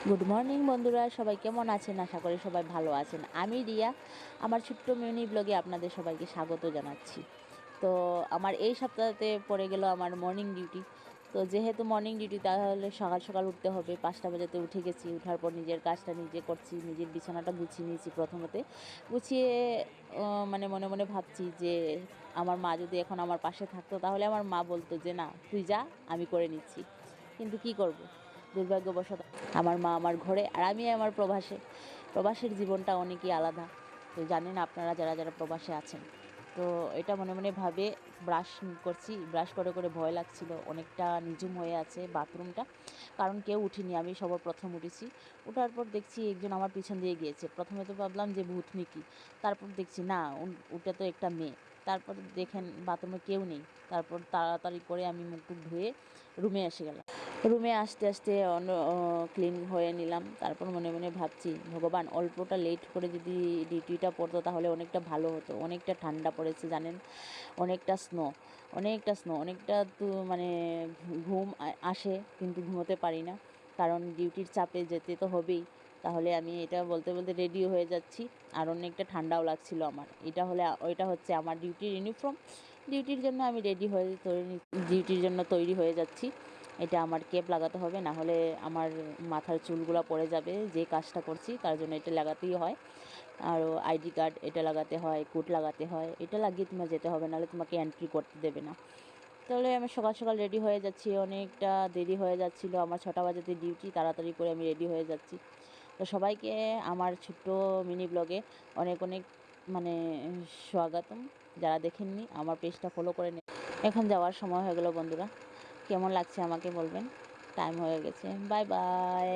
Good morning বন্ধুরা, সবাই কেমন আছেন? আশা করি সবাই ভালো আছেন। আমি রিয়া, আমার ছোট্ট মিনি ব্লগে আপনাদের সবাইকে স্বাগত জানাচ্ছি। তো আমার এই সপ্তাহতে পড়ে গেল আমার মর্নিং ডিউটি। তো যেহেতু মর্নিং ডিউটি, তাহলে সকাল সকাল উঠতে হবে। 5টা বাজাতে উঠে গেছি। উঠার পর নিজের কাজটা নিজে করছি, নিজের বিছানাটা গুছিয়ে নিয়েছি। প্রথমতে গুছিয়ে মানে মনে মনে ভাবছি যে আমার মা যদি এখন আমার পাশে থাকতো, তাহলে আমার মা বলতো যে না, তুই যা, আমি করে নিচ্ছি। কিন্তু কি করব, দুর্ভাগ্যবশত আমার মা আমার ঘরে আর আমি আমার প্রবাসে। প্রবাসের জীবনটা অনেকই আলাদা। তো জানেন আপনারা, যারা যারা প্রবাসে আছেন। তো এটা মনে মনে ভাবে ব্রাশ করছি। ব্রাশ করে করে ভয় লাগছিল, অনেকটা নিঝুম হয়ে আছে বাথরুমটা, কারণ কেউ উঠিনি, আমি সবার প্রথম উঠেছি। ওঠার পর দেখছি একজন আমার পিছন দিয়ে গিয়েছে। প্রথমে তো ভাবলাম যে ভূতনি কি, তারপর দেখছি না, ওটা তো একটা মেয়ে। তারপর দেখেন বাথরুমে কেউ নেই। তারপর তাড়াতাড়ি করে আমি মুখ টুক ধুয়ে রুমে এসে গেলাম। রুমে আসতে আসতে ক্লিন হয়ে নিলাম। তারপর মনে মনে ভাবছি, ভগবান, অল্পটা লেট করে যদি ডিউটিটা পড়তো তাহলে অনেকটা ভালো হতো। অনেকটা ঠান্ডা পড়েছে জানেন, অনেকটা স্নো, অনেকটা তো মানে ঘুম আসে, কিন্তু ঘুমোতে পারি না, কারণ ডিউটির চাপে যেতে তো হবেই। তাহলে আমি এটা বলতে বলতে রেডি হয়ে যাচ্ছি, আর অনেকটা ঠান্ডাও লাগছিল আমার। ওইটা হচ্ছে আমার ডিউটির ইউনিফর্ম। ডিউটির জন্য আমি রেডি হয়ে ডিউটির জন্য তৈরি হয়ে যাচ্ছি। এটা আমার কেপ লাগাতে হবে, না হলে আমার মাথার চুলগুলো পড়ে যাবে। যে কাজটা করছি তার জন্য এটা লাগাতেই হয়। আরও আইডি কার্ড এটা লাগাতে হয়, কোট লাগাতে হয়। এটা লাগিয়ে তোমার যেতে হবে, নাহলে তোমাকে এন্ট্রি করতে দেবে না। তাহলে আমি সকাল সকাল রেডি হয়ে যাচ্ছি। অনেকটা দেরি হয়ে যাচ্ছিল আমার, 6টা বাজাতে ডিউটি। তাড়াতাড়ি করে আমি রেডি হয়ে যাচ্ছি। তো সবাইকে আমার ছোট্ট মিনি ব্লগে অনেক অনেক মানে স্বাগতম। যারা দেখেননি, আমার পেজটা ফলো করে নিন। এখন যাওয়ার সময় হয়ে গেল বন্ধুরা। কেমন লাগছে আমাকে বলবেন। টাইম হয়ে গেছে। Bye bye.